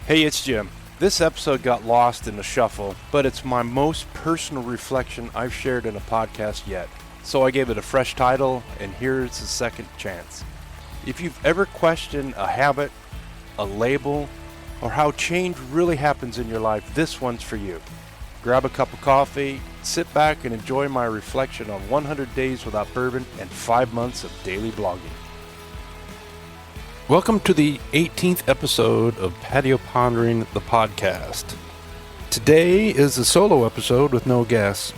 Hey, it's Jim. This episode got lost in the shuffle, but it's my most personal reflection I've shared in a podcast yet. So I gave it a fresh title, and here's the second chance. If you've ever questioned a habit, a label, or how change really happens in your life, this one's for you. Grab a cup of coffee, sit back, and enjoy my reflection on 100 days without bourbon and 5 months of daily blogging. Welcome to the 18th episode of Patio Pondering, the podcast. Today is a solo episode with no guests,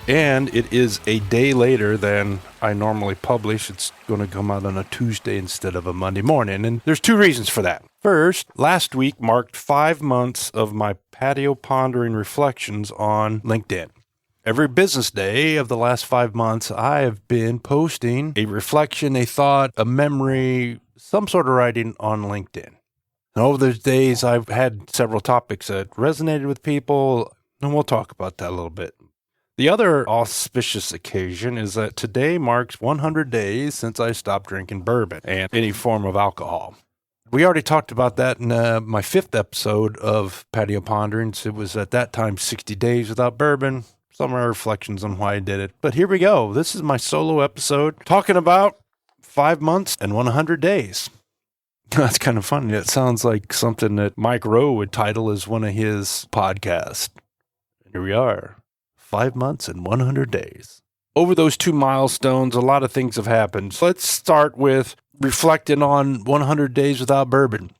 and it is a day later than I normally publish. It's going to come out on a Tuesday instead of a Monday morning, and there's two reasons for that. First, last week marked 5 months of my Patio Pondering reflections on LinkedIn. Every business day of the last 5 months, I have been posting a reflection, a thought, a memory, some sort of writing on LinkedIn. And over those days, I've had several topics that resonated with people, and we'll talk about that a little bit. The other auspicious occasion is that today marks 100 days since I stopped drinking bourbon and any form of alcohol. We already talked about that in my 5th episode of Patio Ponderings. It was at that time 60 days without bourbon. Some of my reflections on why I did it. But here we go. This is my solo episode talking about 5 months and 100 days. That's kind of funny. It sounds like something that Mike Rowe would title as one of his podcasts. And here we are, 5 months and 100 days. Over those two milestones, a lot of things have happened. So let's start with reflecting on 100 days without bourbon.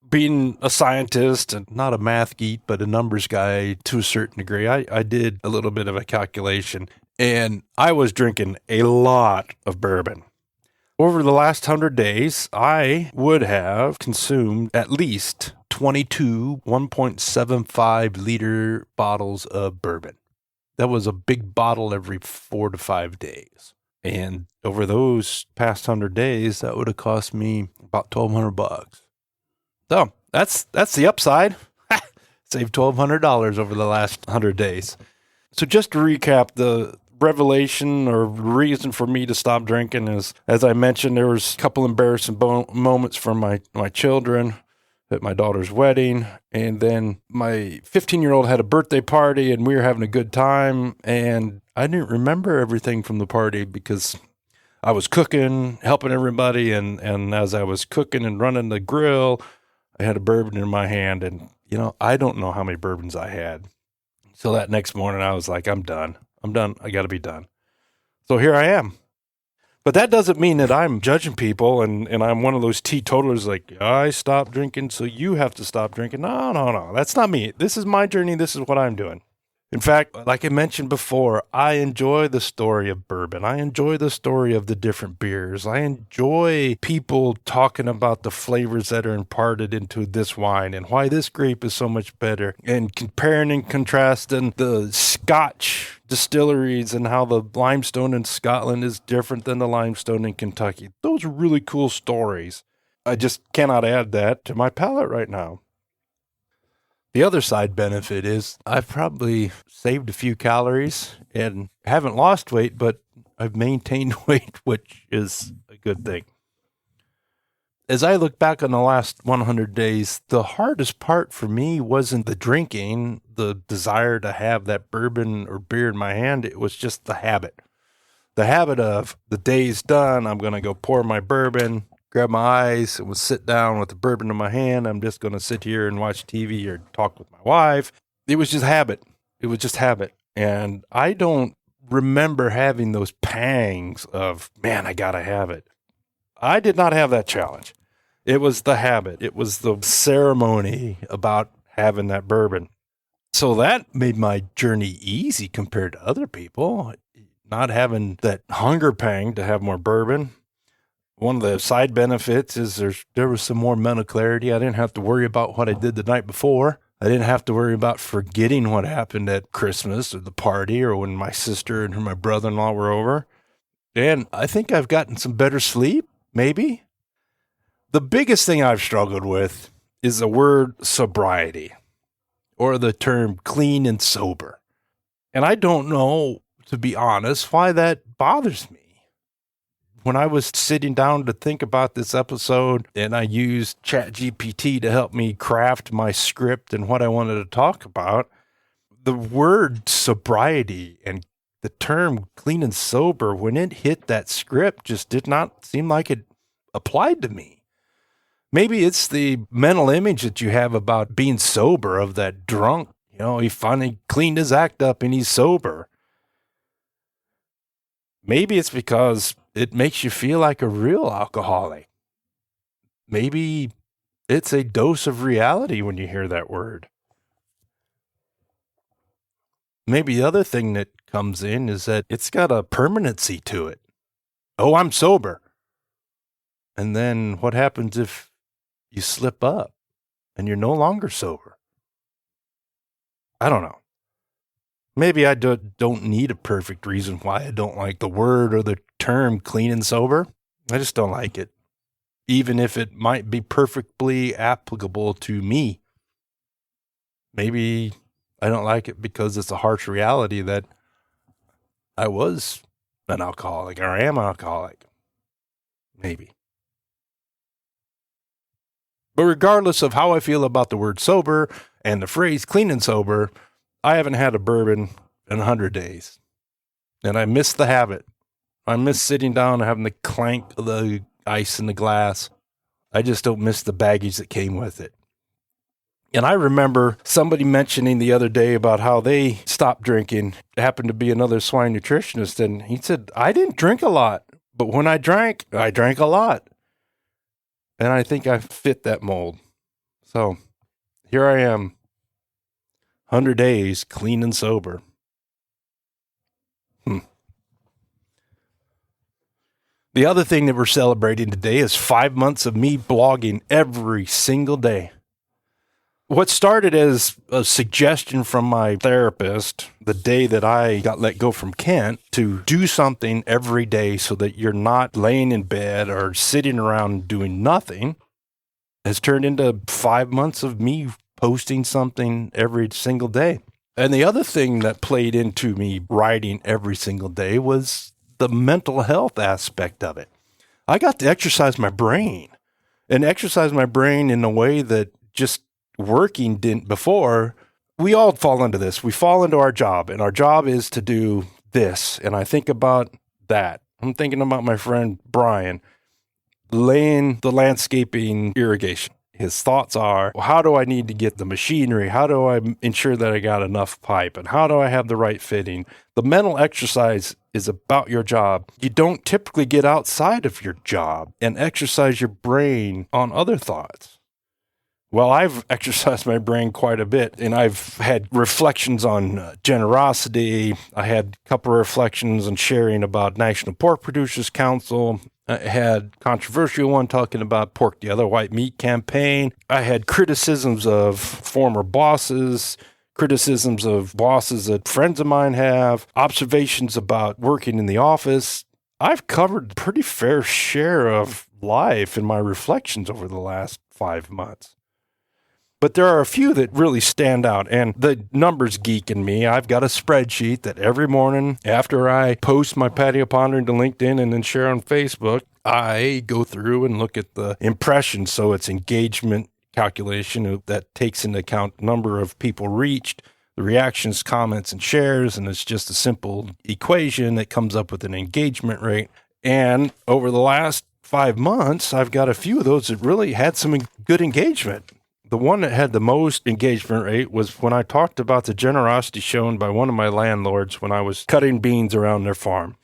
Being a scientist and not a math geek, but a numbers guy to a certain degree, I did a little bit of a calculation, and I was drinking a lot of bourbon. Over the last 100 days, I would have consumed at least 22 1.75 liter bottles of bourbon. That was a big bottle every 4 to 5 days. And over those past 100 days, that would have cost me about $1,200. So that's the upside. Saved $1,200 over the last 100 days. So just to recap, the revelation or reason for me to stop drinking is, as I mentioned, there was a couple embarrassing moments from my children at my daughter's wedding. And then my 15-year-old had a birthday party and we were having a good time. And I didn't remember everything from the party because I was cooking, helping everybody. And as I was cooking and running the grill, I had a bourbon in my hand. And, I don't know how many bourbons I had. So that next morning I was like, I'm done. I got to be done. So here I am. But that doesn't mean that I'm judging people and I'm one of those teetotalers like, I stopped drinking, so you have to stop drinking. No. That's not me. This is my journey. This is what I'm doing. In fact, like I mentioned before, I enjoy the story of bourbon. I enjoy the story of the different beers. I enjoy people talking about the flavors that are imparted into this wine and why this grape is so much better, and comparing and contrasting the Scotch distilleries and how the limestone in Scotland is different than the limestone in Kentucky. Those are really cool stories. I just cannot add that to my palate right now. The other side benefit is I've probably saved a few calories and haven't lost weight, but I've maintained weight, which is a good thing. As I look back on the last 100 days, the hardest part for me wasn't the drinking, the desire to have that bourbon or beer in my hand. It was just the habit. The habit of the day's done, I'm going to go pour my bourbon, grab my ice, and we'll sit down with the bourbon in my hand. I'm just going to sit here and watch TV or talk with my wife. It was just habit. And I don't remember having those pangs of, man, I got to have it. I did not have that challenge. It was the habit. It was the ceremony about having that bourbon. So that made my journey easy compared to other people, not having that hunger pang to have more bourbon. One of the side benefits is there was some more mental clarity. I didn't have to worry about what I did the night before. I didn't have to worry about forgetting what happened at Christmas or the party or when my sister and my brother-in-law were over. And I think I've gotten some better sleep, maybe. The biggest thing I've struggled with is the word sobriety or the term clean and sober. And I don't know, to be honest, why that bothers me. when I was sitting down to think about this episode and I used ChatGPT to help me craft my script and what I wanted to talk about, the word sobriety and the term clean and sober, when it hit that script, just did not seem like it applied to me. Maybe it's the mental image that you have about being sober, of that drunk, he finally cleaned his act up and he's sober. Maybe it's because it makes you feel like a real alcoholic. Maybe it's a dose of reality when you hear that word. Maybe the other thing that comes in is that it's got a permanency to it. Oh, I'm sober. And then what happens if you slip up and you're no longer sober? I don't know. Maybe I don't need a perfect reason why I don't like the word or the term clean and sober. I just don't like it, even if it might be perfectly applicable to me. Maybe I don't like it because it's a harsh reality that I was an alcoholic, or I am an alcoholic. Maybe. But regardless of how I feel about the word sober and the phrase clean and sober, I haven't had a bourbon in 100 days. And I miss the habit. I miss sitting down and having the clank of the ice in the glass. I just don't miss the baggage that came with it. And I remember somebody mentioning the other day about how they stopped drinking. It happened to be another swine nutritionist. And he said, I didn't drink a lot, but when I drank a lot. And I think I fit that mold. So here I am, 100 days clean and sober. The other thing that we're celebrating today is 5 months of me blogging every single day. What started as a suggestion from my therapist the day that I got let go from Kent to do something every day so that you're not laying in bed or sitting around doing nothing has turned into 5 months of me posting something every single day. And the other thing that played into me writing every single day was the mental health aspect of it. I got to exercise my brain and exercise my brain in a way that just working didn't before. We all fall into this. We fall into our job, and our job is to do this. And I think about that. I'm thinking about my friend Brian laying the landscaping irrigation. His thoughts are, well, how do I need to get the machinery? How do I ensure that I got enough pipe? And how do I have the right fitting? The mental exercise is about your job. You don't typically get outside of your job and exercise your brain on other thoughts. Well, I've exercised my brain quite a bit, and I've had reflections on generosity. I had a couple of reflections on sharing about National Pork Producers Council. I had controversial one talking about Pork the Other White Meat campaign. I had criticisms of former bosses, criticisms of bosses that friends of mine have, observations about working in the office. I've covered a pretty fair share of life in my reflections over the last 5 months. But there are a few that really stand out, and the numbers geek in me, I've got a spreadsheet that every morning after I post my patio pondering to LinkedIn and then share on Facebook, I go through and look at the impressions. So it's engagement calculation that takes into account number of people reached, the reactions, comments, and shares, and it's just a simple equation that comes up with an engagement rate. And over the last 5 months, I've got a few of those that really had some good engagement. The one that had the most engagement rate was when I talked about the generosity shown by one of my landlords when I was cutting beans around their farm.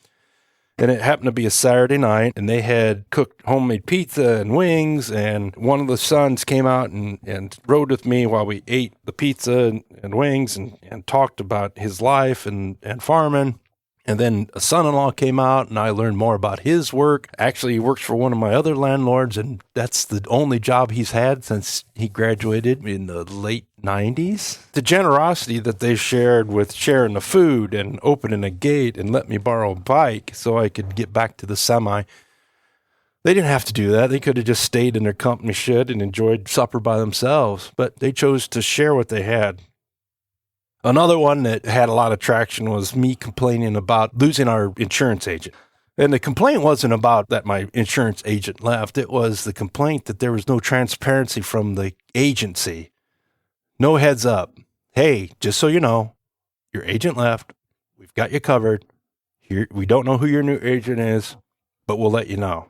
And it happened to be a Saturday night, and they had cooked homemade pizza and wings, and one of the sons came out and rode with me while we ate the pizza and wings and talked about his life and farming. And then a son-in-law came out, and I learned more about his work. Actually, he works for one of my other landlords, and that's the only job he's had since he graduated in the late 90s. The generosity that they shared with sharing the food and opening a gate and let me borrow a bike so I could get back to the semi. They didn't have to do that. They could have just stayed in their company shed and enjoyed supper by themselves, but they chose to share what they had. Another one that had a lot of traction was me complaining about losing our insurance agent. And the complaint wasn't about that my insurance agent left. It was the complaint that there was no transparency from the agency. No heads up. Hey, just so you know, your agent left. We've got you covered. Here, we don't know who your new agent is, but we'll let you know.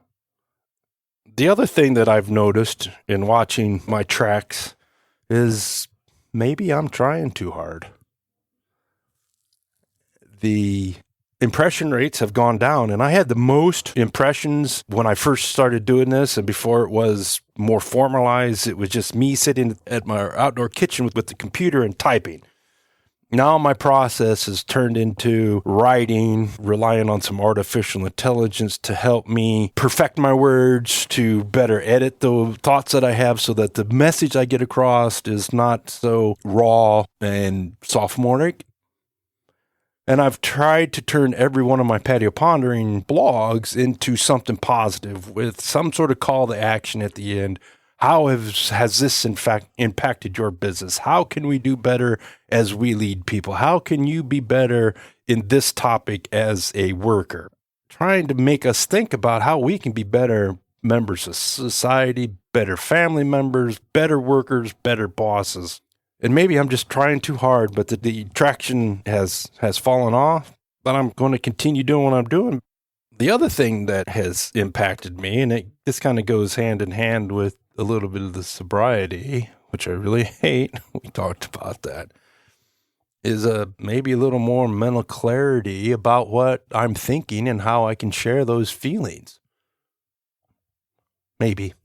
The other thing that I've noticed in watching my tracks is maybe I'm trying too hard. The impression rates have gone down, and I had the most impressions when I first started doing this, and before it was more formalized, it was just me sitting at my outdoor kitchen with the computer and typing. Now my process has turned into writing, relying on some artificial intelligence to help me perfect my words, to better edit the thoughts that I have so that the message I get across is not so raw and sophomoric. And I've tried to turn every one of my patio pondering blogs into something positive with some sort of call to action at the end. How has this, in fact, impacted your business? How can we do better as we lead people? How can you be better in this topic as a worker? Trying to make us think about how we can be better members of society, better family members, better workers, better bosses. And maybe I'm just trying too hard, but the traction has fallen off, but I'm going to continue doing what I'm doing. The other thing that has impacted me, and this kind of goes hand in hand with a little bit of the sobriety, which I really hate, we talked about that, is maybe a little more mental clarity about what I'm thinking and how I can share those feelings. Maybe.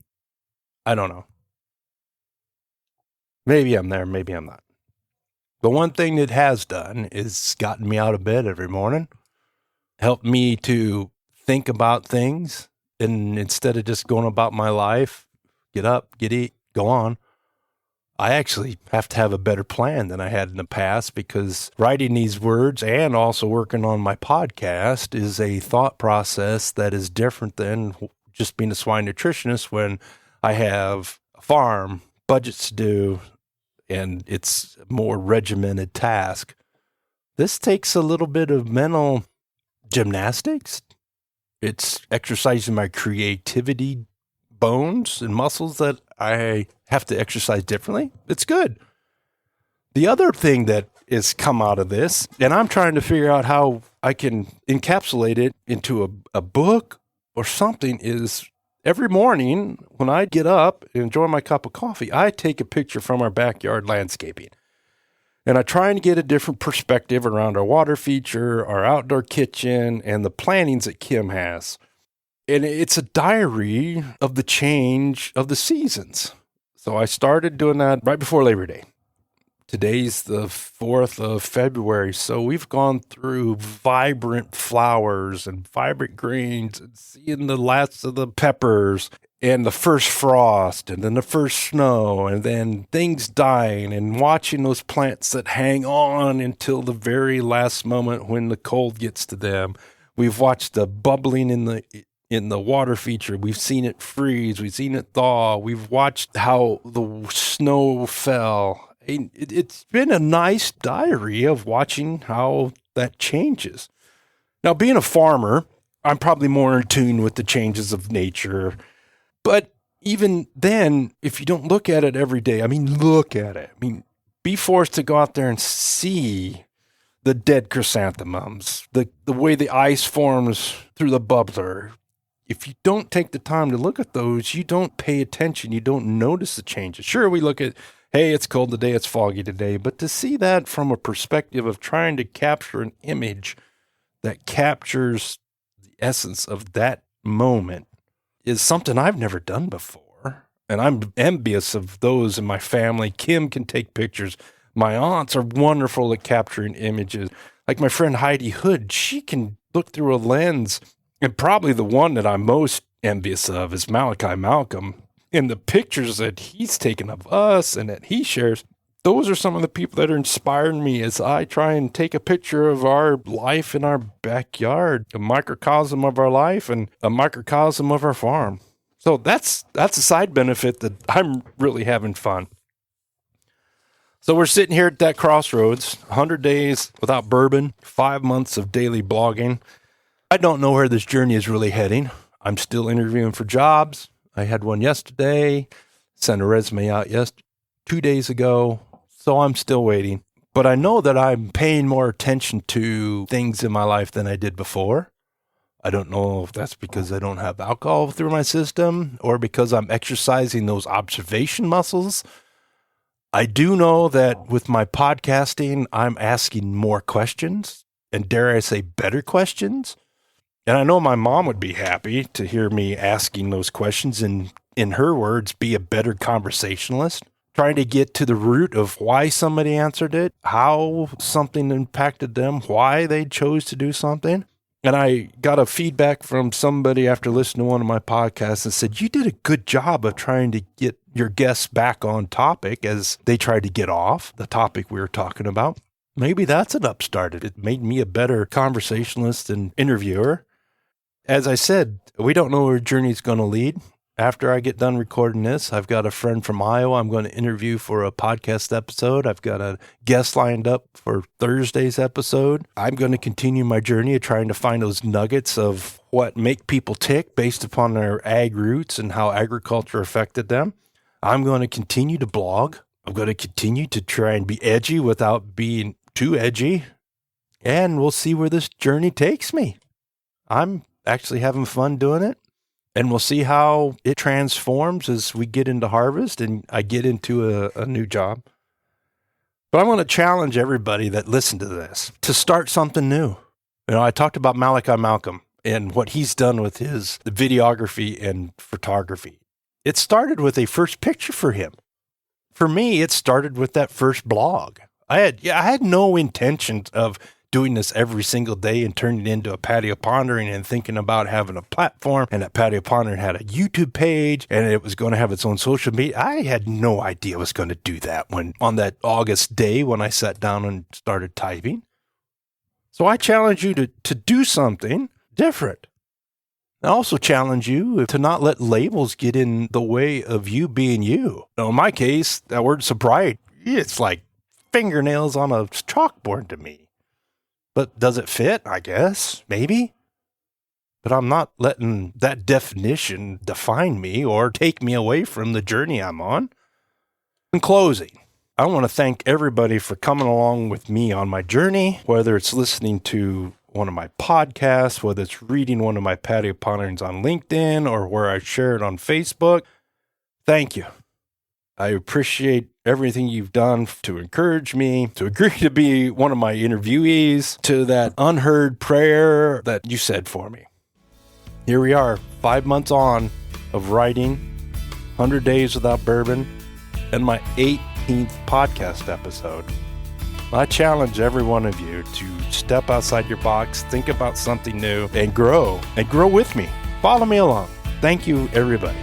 I don't know. Maybe I'm there, maybe I'm not. The one thing it has done is gotten me out of bed every morning, helped me to think about things, and instead of just going about my life, get up, eat, go on, I actually have to have a better plan than I had in the past, because writing these words and also working on my podcast is a thought process that is different than just being a swine nutritionist when I have a farm, budgets to do, and it's a more regimented task. This takes a little bit of mental gymnastics. It's exercising my creativity bones and muscles that I have to exercise differently. It's good. The other thing that has come out of this, and I'm trying to figure out how I can encapsulate it into a book or something, is every morning when I get up and enjoy my cup of coffee, I take a picture from our backyard landscaping. And I try and get a different perspective around our water feature, our outdoor kitchen, and the plantings that Kim has. And it's a diary of the change of the seasons. So I started doing that right before Labor Day. Today's the 4th of February, so we've gone through vibrant flowers and vibrant greens and seeing the last of the peppers and the first frost and then the first snow and then things dying and watching those plants that hang on until the very last moment when the cold gets to them. We've watched the bubbling in the water feature. We've seen it freeze. We've seen it thaw. We've watched how the snow fell. It's been a nice diary of watching how that changes. Now, being a farmer, I'm probably more in tune with the changes of nature. But even then, if you don't look at it every day, look at it. Be forced to go out there and see the dead chrysanthemums, the way the ice forms through the bubbler. If you don't take the time to look at those, you don't pay attention. You don't notice the changes. Sure, we look at, hey, it's cold today, it's foggy today. But to see that from a perspective of trying to capture an image that captures the essence of that moment is something I've never done before. And I'm envious of those in my family. Kim can take pictures. My aunts are wonderful at capturing images. Like my friend Heidi Hood, she can look through a lens. And probably the one that I'm most envious of is Malachi Malcolm. And the pictures that he's taken of us and that he shares, those are some of the people that are inspiring me as I try and take a picture of our life in our backyard, a microcosm of our life and a microcosm of our farm. So that's a side benefit that I'm really having fun. So we're sitting here at that crossroads, 100 days without bourbon, 5 months of daily blogging. I don't know where this journey is really heading. I'm still interviewing for jobs. I had one yesterday, sent a resume out 2 days ago, so I'm still waiting. But I know that I'm paying more attention to things in my life than I did before. I don't know if that's because I don't have alcohol through my system or because I'm exercising those observation muscles. I do know that with my podcasting, I'm asking more questions, and dare I say better questions. And I know my mom would be happy to hear me asking those questions and, in her words, be a better conversationalist, trying to get to the root of why somebody answered it, how something impacted them, why they chose to do something. And I got a feedback from somebody after listening to one of my podcasts and said, you did a good job of trying to get your guests back on topic as they tried to get off the topic we were talking about. Maybe that's an upstart. It made me a better conversationalist and interviewer. As I said, we don't know where journey's going to lead. After I get done recording this, I've got a friend from Iowa I'm going to interview for a podcast episode. I've got a guest lined up for Thursday's episode. I'm going to continue my journey of trying to find those nuggets of what make people tick based upon their ag roots and how agriculture affected them. I'm going to continue to blog. I'm going to continue to try and be edgy without being too edgy. And we'll see where this journey takes me. I'm actually having fun doing it. And we'll see how it transforms as we get into harvest and I get into a new job. But I want to challenge everybody that listened to this to start something new. I talked about Malachi Malcolm and what he's done with his videography and photography. It started with a first picture for him. For me, it started with that first blog. I had no intention of doing this every single day and turning it into a patio pondering and thinking about having a platform, and that patio pondering had a YouTube page and it was going to have its own social media. I had no idea I was going to do that on that August day when I sat down and started typing. So I challenge you to do something different. I also challenge you to not let labels get in the way of you being you. Now, in my case, that word sobriety, it's like fingernails on a chalkboard to me. But does it fit? I guess. Maybe. But I'm not letting that definition define me or take me away from the journey I'm on. In closing, I want to thank everybody for coming along with me on my journey, whether it's listening to one of my podcasts, whether it's reading one of my patio ponderings on LinkedIn or where I share it on Facebook. Thank you. I appreciate everything you've done to encourage me, to agree to be one of my interviewees, to that unheard prayer that you said for me. Here we are, 5 months on of writing, 100 Days Without Bourbon, and my 18th podcast episode. I challenge every one of you to step outside your box, think about something new, and grow with me. Follow me along. Thank you, everybody.